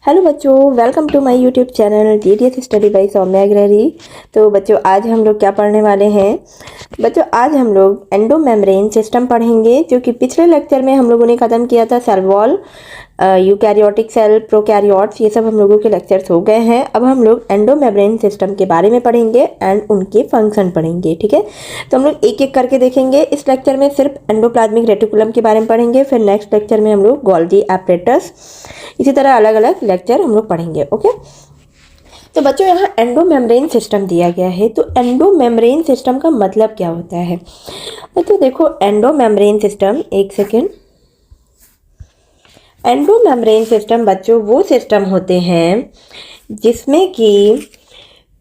Hello बच्चों, welcome to my YouTube channel DDS study by Soumya Agrahari. तो बच्चों आज हम लोग क्या पढ़ने वाले हैं। बच्चों आज हम लोग एंडो मेम्ब्रेन सिस्टम पढ़ेंगे, जो कि पिछले लेक्चर में हम लोगों ने ख़त्म किया था। Cell wall, eukaryotic cell, prokaryotes, ये सब हम लोगों के लेक्चर्स हो गए हैं। अब हम लोग एंडो मेम्ब्रेन सिस्टम के बारे में पढ़ेंगे एंड उनके फंक्शन पढ़ेंगे। ठीक है, तो हम लोग एक एक करके देखेंगे। इस लेक्चर में सिर्फ एंडोप्लाज्मिक रेटिकुलम के बारे में पढ़ेंगे, फिर नेक्स्ट लेक्चर में हम लोग गोल्गी एपरेटस, इसी तरह अलग अलग लेक्चर हम लोग पढ़ेंगे। ओके, तो बच्चों यहाँ एंडो मेम्ब्रेन सिस्टम दिया गया है। तो एंडो मेम्ब्रेन सिस्टम का मतलब क्या होता है। तो देखो एंडो मेम्ब्रेन सिस्टम, एक सेकेंड। एंडो मेम्ब्रेन सिस्टम बच्चों वो सिस्टम होते हैं जिसमें कि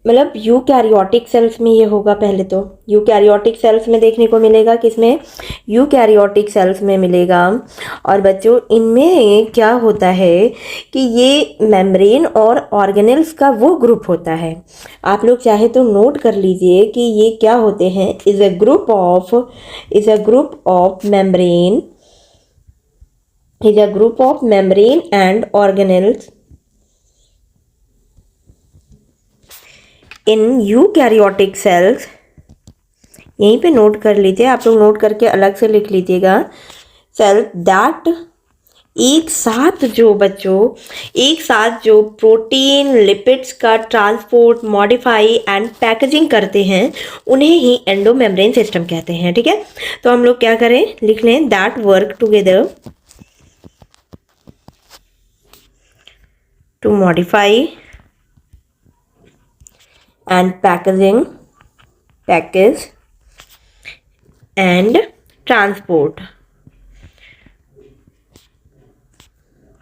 मतलब यूकैरियोटिक सेल्स में ये होगा। पहले तो यूकैरियोटिक सेल्स में देखने को मिलेगा, किसमें, यूकैरियोटिक सेल्स में मिलेगा। और बच्चों इनमें क्या होता है कि ये मेम्ब्रेन और ऑर्गेनेल्स का वो ग्रुप होता है। आप लोग चाहे तो नोट कर लीजिए कि ये क्या होते हैं। Is a group of membrane, is a group of membrane and organelles in eukaryotic cells। यहीं पे नोट कर लीजिए, आप लोग नोट करके अलग से लिख लीजिएगा। सेल दैट एक साथ जो प्रोटीन लिपिड्स का ट्रांसपोर्ट, मॉडिफाई एंड पैकेजिंग करते हैं, उन्हें ही एंडो मेम्ब्रेन सिस्टम कहते हैं। ठीक है, तो हम लोग क्या करें, लिख लें that work together to modify and package and transport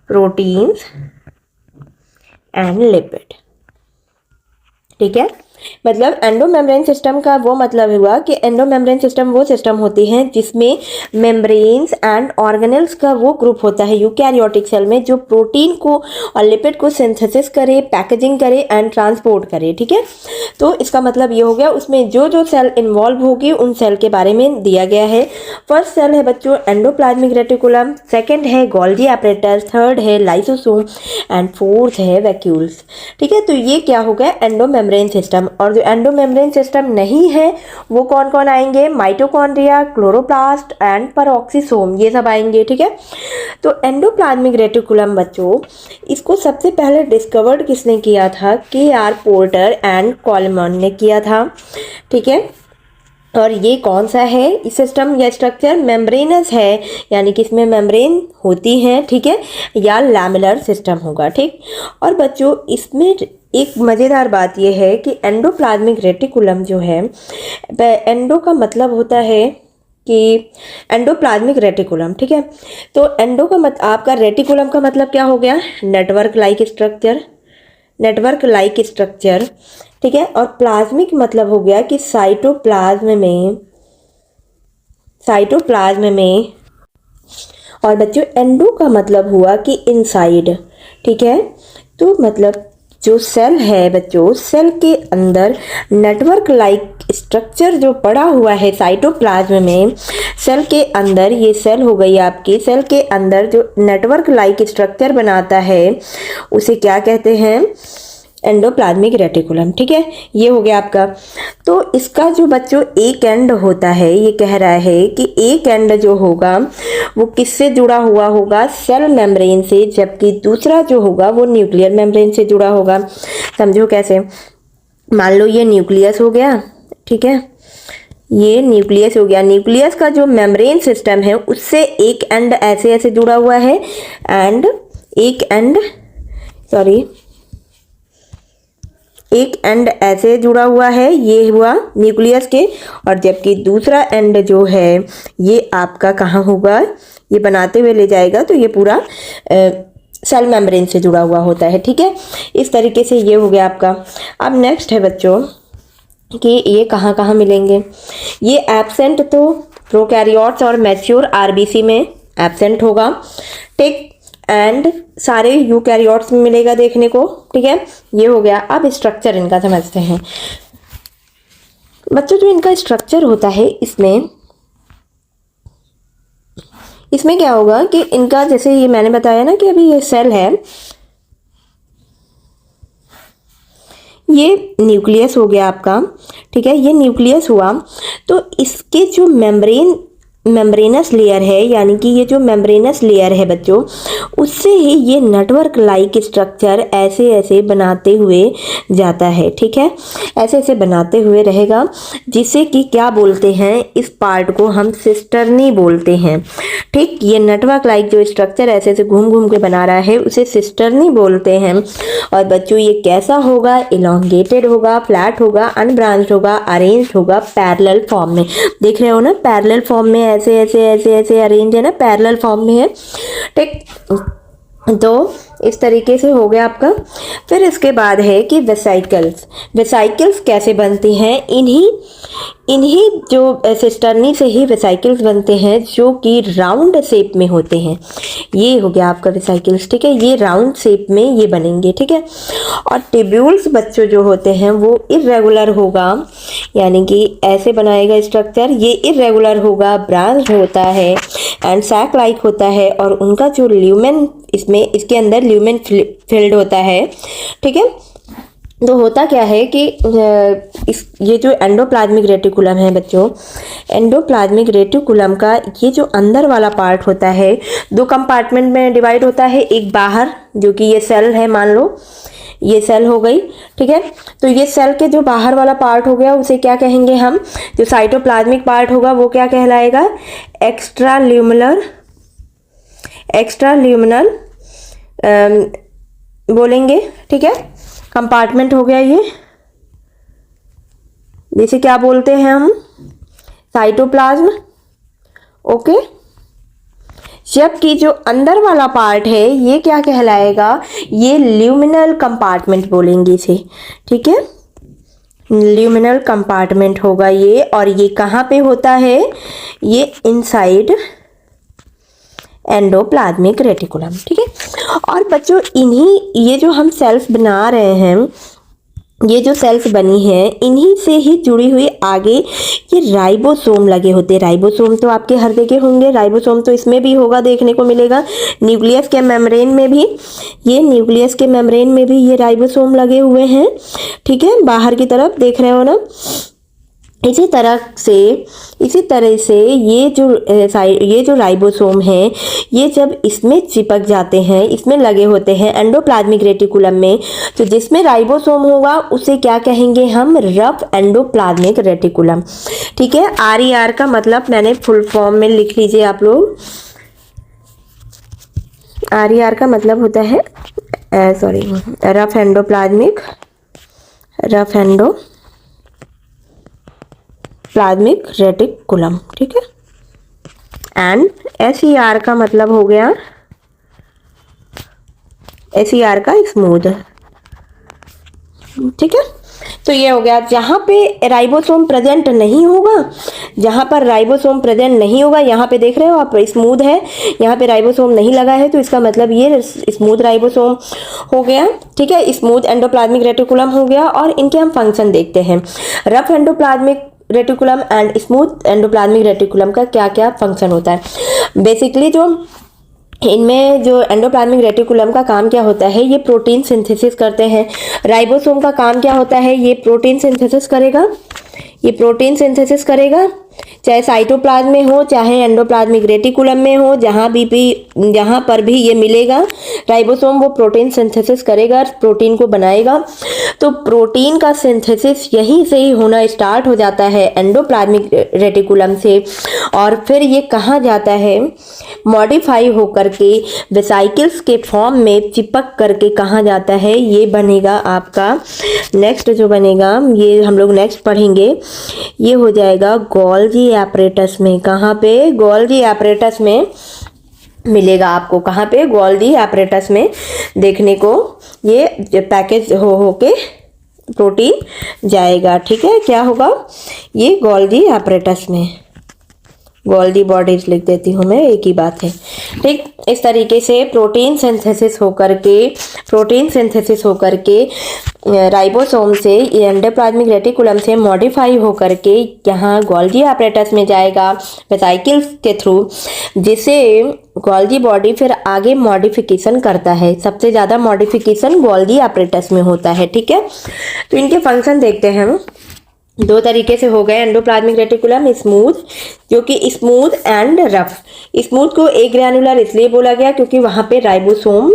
proteins and lipid। ठीक है, मतलब एंडो मेम्ब्रेन सिस्टम का वो मतलब हुआ कि एंडो मेम्ब्रेन सिस्टम वो सिस्टम होती है जिसमें मेम्ब्रेन्स एंड ऑर्गेनेल्स का वो ग्रुप होता है यूकैरियोटिक सेल में, जो प्रोटीन को और लिपिड को सिंथेसिस करे, पैकेजिंग करे एंड ट्रांसपोर्ट करे। ठीक है, तो इसका मतलब ये हो गया, उसमें जो जो सेल इन्वॉल्व होगी उन सेल के बारे में दिया गया है। फर्स्ट सेल है बच्चों एंडोप्लाज्मिक रेटिकुलम, सेकेंड है गोल्गी एपरेटस, थर्ड है लाइसोसोम एंड फोर्थ है वैक्यूल्स। ठीक है, तो ये क्या हो गया एंडो मेम्ब्रेन सिस्टम। और जो एंडो मेम्ब्रेन सिस्टम नहीं है वो कौन कौन आएंगे, माइटोकॉन्ड्रिया, क्लोरोप्लास्ट एंड पेरोक्सीसोम, ये सब आएंगे। ठीक है, तो एंडोप्लाज्मिक रेटिकुलम बच्चों, इसको सबसे पहले डिस्कवर्ड किसने किया था, के.आर. पोर्टर एंड कोलमन ने किया था। ठीक है, और ये कौन सा है सिस्टम या स्ट्रक्चर, मेम्ब्रेनस है, यानी कि इसमें मेम्ब्रेन होती हैं। ठीक है, या लैमेलर सिस्टम होगा। ठीक, और बच्चों इसमें एक मज़ेदार बात यह है कि एंडोप्लाज्मिक रेटिकुलम जो है, एंडो का मतलब होता है कि एंडोप्लाज्मिक रेटिकुलम। ठीक है, तो एंडो का आपका रेटिकुलम का मतलब क्या हो गया, नेटवर्क लाइक स्ट्रक्चर। ठीक है, और प्लाज्मिक मतलब हो गया कि साइटोप्लाज्म में। और बच्चों एंडो का मतलब हुआ कि इनसाइड। ठीक है, तो मतलब जो सेल है बच्चों, सेल के अंदर नेटवर्क लाइक स्ट्रक्चर जो पड़ा हुआ है साइटोप्लाज्म में, सेल के अंदर, ये सेल हो गई आपकी, सेल के अंदर जो नेटवर्क लाइक स्ट्रक्चर बनाता है उसे क्या कहते हैं, एंडोप्लाज्मिक रेटिकुलम। ठीक है, ये हो गया आपका। तो इसका जो बच्चों एक एंड होता है, ये कह रहा है कि एक एंड जो होगा वो किससे जुड़ा हुआ होगा, सेल मेम्ब्रेन से, जबकि दूसरा जो होगा वो न्यूक्लियर मेम्ब्रेन से जुड़ा होगा। समझो कैसे, मान लो ये न्यूक्लियस हो गया। ठीक है, ये न्यूक्लियस हो गया, न्यूक्लियस का जो मेम्ब्रेन सिस्टम है उससे एक एंड ऐसे जुड़ा हुआ है, एक एंड ऐसे जुड़ा हुआ है, ये हुआ न्यूक्लियस के। और जबकि दूसरा एंड जो है ये आपका कहाँ होगा, ये बनाते हुए ले जाएगा, तो ये पूरा सेल मेम्ब्रेन से जुड़ा हुआ होता है। ठीक है, इस तरीके से ये हो गया आपका। अब नेक्स्ट है बच्चों कि ये कहाँ कहाँ मिलेंगे। ये एब्सेंट तो प्रोकैरियोट्स और मैच्योर आरबीसी में एब्सेंट होगा। ठीक, एंड सारे यूकैरियोट्स में मिलेगा देखने को। ठीक है, ये हो गया। अब स्ट्रक्चर इनका समझते हैं बच्चों। जो इनका स्ट्रक्चर होता है इसमें क्या होगा कि इनका, जैसे ये मैंने बताया ना कि अभी ये सेल है, ये न्यूक्लियस हो गया आपका, ठीक है। ये न्यूक्लियस हुआ तो इसके जो मेम्ब्रेनस लेयर है, यानी कि ये जो मेम्ब्रेनस लेयर है बच्चों, उससे ही ये नेटवर्क लाइक स्ट्रक्चर ऐसे ऐसे बनाते हुए जाता है, ठीक है। ऐसे ऐसे बनाते हुए रहेगा, जिसे कि क्या बोलते हैं, इस पार्ट को हम सिस्टर्नी बोलते हैं, ठीक। ये नेटवर्क लाइक जो स्ट्रक्चर ऐसे ऐसे घूम घूम के बना रहा है, उसे सिस्टर्नी बोलते हैं। और बच्चों ये कैसा होगा, इलोंगेटेड होगा, फ्लैट होगा, अनब्रांच्ड होगा, अरेंज्ड होगा पैरेलल फॉर्म में। देख रहे हो ना, पैरेलल फॉर्म में ऐसे ऐसे ऐसे ऐसे अरेंज है ना, पैरेलल फॉर्म में है, ठीक। तो इस तरीके से हो गया आपका। फिर इसके बाद है कि वेसाइकल्स। वेसाइकल्स कैसे बनती हैं, इन्हीं जो सिस्टर्नी से ही वेसाइकल्स बनते हैं, जो कि राउंड शेप में होते हैं। ये हो गया आपका वेसाइकल्स, ठीक है। ये राउंड शेप में ये बनेंगे, ठीक है। और टिब्यूल्स बच्चों जो होते हैं वो इर्रेगुलर होगा, यानी कि ऐसे बनाएगा स्ट्रक्चर, ये इर्रेगुलर होगा, ब्रांच होता है एंड सैक लाइक होता है। और उनका जो ल्यूमेन, इसके अंदर ल्यूमेन फिल्ड होता है, ठीक है। तो होता क्या है कि ये जो एंडोप्लाज्मिक रेटिकुलम है बच्चों, एंडोप्लाज्मिक रेटिकुलम का ये जो अंदर वाला पार्ट होता है, दो कंपार्टमेंट में डिवाइड होता है। एक बाहर, जो कि ये सेल है, मान लो ये सेल हो गई, ठीक है। तो ये सेल के जो बाहर वाला पार्ट हो गया, उसे क्या कहेंगे हम, जो साइटोप्लाज्मिक पार्ट होगा वो क्या कहलाएगा, एक्स्ट्रा ल्यूमिनल बोलेंगे, ठीक है। कंपार्टमेंट हो गया ये, जिसे क्या बोलते हैं हम, साइटोप्लाज्म, ओके। जबकि जो अंदर वाला पार्ट है ये क्या कहलाएगा, ये ल्यूमिनल कंपार्टमेंट बोलेंगे इसे, ठीक है। ल्यूमिनल कंपार्टमेंट होगा ये, और ये कहाँ पे होता है, ये इनसाइड एंडोप्लाज्मिक रेटिकुलम, ठीक है। और बच्चों ये जो हम सेल्स बना रहे हैं, ये जो सेल्स बनी हैं, इन्हीं से ही जुड़ी हुई आगे ये राइबोसोम लगे होते हैं। राइबोसोम तो आपके हर जगह होंगे, राइबोसोम तो इसमें भी होगा, देखने को मिलेगा न्यूक्लियस के मेम्ब्रेन में भी। ये न्यूक्लियस के मेम्ब्रेन में भी ये राइबोसोम लगे हुए हैं, ठीक है, बाहर की तरफ देख रहे हो ना। इसी तरह से ये जो राइबोसोम है, ये जब इसमें चिपक जाते हैं, इसमें लगे होते हैं एंडोप्लाज्मिक रेटिकुलम में, तो जिसमें राइबोसोम होगा उसे क्या कहेंगे हम, रफ एंडोप्लाज्मिक रेटिकुलम, ठीक है। RER का मतलब मैंने फुल फॉर्म में लिख लीजिए आप लोग। RER का मतलब होता है रफ एंडोप्लाज्मिक रेटिकुलम, ठीक है। एंड SER का मतलब हो गया, SER का स्मूथ, ठीक है। तो ये हो गया, जहाँ पे राइबोसोम प्रेजेंट नहीं होगा, जहाँ पर राइबोसोम प्रेजेंट नहीं होगा, यहाँ पे देख रहे हो आप स्मूथ है, यहाँ पे राइबोसोम नहीं लगा है, तो इसका मतलब ये स्मूथ राइबोसोम हो गया, ठीक है। स्मूथ एंडोप्लाज्मिक रेटिकुलम हो गया। और इनके हम फंक्शन देखते हैं, rough endoplasmic reticulum and smooth endoplasmic reticulum का क्या क्या फंक्शन होता है। बेसिकली जो इनमें जो एंडोप्लाज्मिक रेटिकुलम का काम क्या होता है, ये प्रोटीन सिंथेसिस करते हैं। राइबोसोम का काम क्या होता है, ये प्रोटीन सिंथेसिस करेगा, चाहे साइटोप्लाज्म में हो, चाहे एंडोप्लाज्मिक रेटिकुलम में हो, जहाँ पर भी ये मिलेगा राइबोसोम, वो प्रोटीन सिंथेसिस करेगा, प्रोटीन को बनाएगा। तो प्रोटीन का सिंथेसिस यहीं से ही होना स्टार्ट हो जाता है, एंडोप्लाज्मिक रेटिकुलम से। और फिर ये कहाँ जाता है, मॉडिफाई होकर के वेसाइकल्स के फॉर्म में चिपक करके कहाँ जाता है, ये बनेगा आपका नेक्स्ट जो बनेगा, ये हम लोग नेक्स्ट पढ़ेंगे, ये हो जाएगा गोल्गी एपरेटस में। कहाँ पे, गोल्गी एपरेटस में मिलेगा आपको, कहाँ पे, गोल्गी एपरेटस में देखने को ये पैकेज हो के प्रोटीन जाएगा, ठीक है। क्या होगा, ये गोल्गी एपरेटस में, गोल्गी बॉडीज लिख देती हूँ मैं, एक ही बात है, ठीक। इस तरीके से प्रोटीन सिंथेसिस होकर के राइबोसोम से एंडोप्लाज्मिक रेटिकुलम से मॉडिफाई होकर के यहाँ गोल्गी apparatus में जाएगा वेसाइकल्स के थ्रू, जिसे गोल्गी बॉडी फिर आगे मॉडिफिकेशन करता है। सबसे ज़्यादा मॉडिफिकेशन गोल्गी apparatus में होता है, ठीक है। तो इनके फंक्शन देखते हैं हम। दो तरीके से हो गए एंडोप्लाज्मिक रेटिकुलम, स्मूथ जो कि स्मूथ एंड रफ। स्मूथ को ए ग्रैनुलर इसलिए बोला गया क्योंकि वहाँ पे राइबोसोम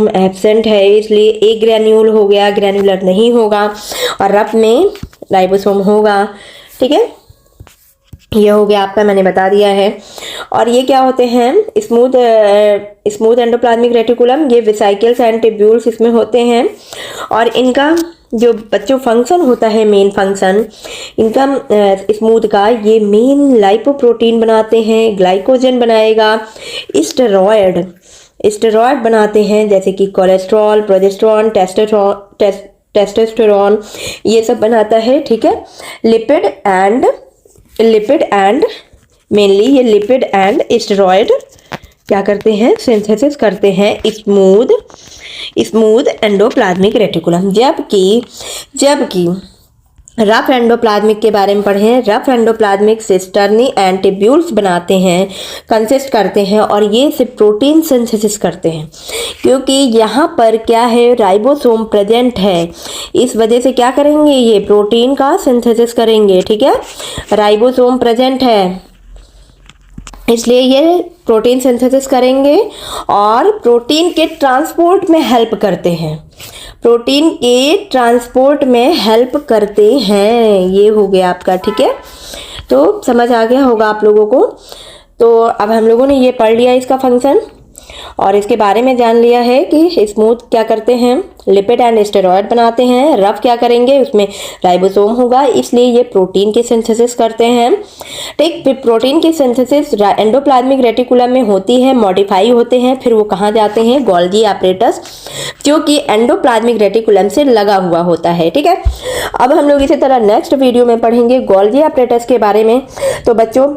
एब्सेंट है, इसलिए ए ग्रैन्यूल हो गया, ग्रैनुलर नहीं होगा। और रफ में राइबोसोम होगा, ठीक है। ये हो गया आपका, मैंने बता दिया है। और ये क्या होते हैं, स्मूथ एंडोप्लाज्मिक रेटिकुलम, ये वेसिकल्स एंड ट्यूब्यूल्स इसमें होते हैं। और इनका जो बच्चों फंक्शन होता है, मेन फंक्शन इनका स्मूथ का, ये मेन लाइपोप्रोटीन बनाते हैं, ग्लाइकोजन बनाएगा, स्टेरॉयड बनाते हैं जैसे कि कोलेस्ट्रॉल, प्रोजेस्टेरॉन, टेस्टोस्टेरोन, ये सब बनाता है, ठीक है। लिपिड एंड मेनली ये लिपिड एंड स्टेरॉयड क्या करते हैं, सिंथेसिस करते हैं स्मूथ एंडोप्लाज्मिक रेटिकुलम। जबकि रफ एंडोप्लाज्मिक के बारे में पढ़े, rough endoplasmic cisternae and tubules बनाते हैं, कंसिस्ट करते हैं, और ये सिर्फ प्रोटीन सिंथेसिस करते हैं क्योंकि यहाँ पर क्या है, राइबोसोम प्रेजेंट है। इस वजह से क्या करेंगे, ये प्रोटीन का सिंथेसिस करेंगे, ठीक है। राइबोसोम प्रेजेंट है इसलिए ये प्रोटीन सिंथेसिस करेंगे और प्रोटीन के ट्रांसपोर्ट में हेल्प करते हैं, ये हो गया आपका, ठीक है। तो समझ आ गया होगा आप लोगों को। तो अब हम लोगों ने ये पढ़ लिया इसका फंक्शन और इसके बारे में जान लिया है कि स्मूथ क्या करते हैं, लिपिड एंड स्टेरॉयड बनाते हैं। रफ क्या करेंगे, उसमें राइबोसोम होगा, इसलिए ये प्रोटीन की सिंथेसिस करते हैं, ठीक। फिर प्रोटीन की सिंथेसिस एंडोप्लाज्मिक रेटिकुलम में होती है, मॉडिफाई होते हैं, फिर वो कहाँ जाते हैं, गोल्गी apparatus जो कि एंडोप्लाज्मिक रेटिकुलम से लगा हुआ होता है, ठीक है। अब हम लोग इसी तरह नेक्स्ट वीडियो में पढ़ेंगे गोल्गी apparatus के बारे में। तो बच्चों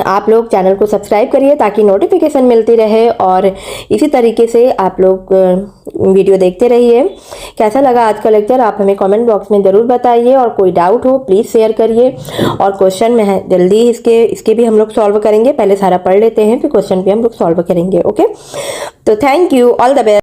आप लोग चैनल को सब्सक्राइब करिए ताकि नोटिफिकेशन मिलती रहे और इसी तरीके से आप लोग वीडियो देखते रहिए। कैसा लगा आज का लेक्चर आप हमें कमेंट बॉक्स में ज़रूर बताइए, और कोई डाउट हो प्लीज़ शेयर करिए। और क्वेश्चन में है जल्दी इसके भी हम लोग सॉल्व करेंगे, पहले सारा पढ़ लेते हैं फिर क्वेश्चन भी हम लोग सॉल्व करेंगे, ओके। तो thank you, all the best.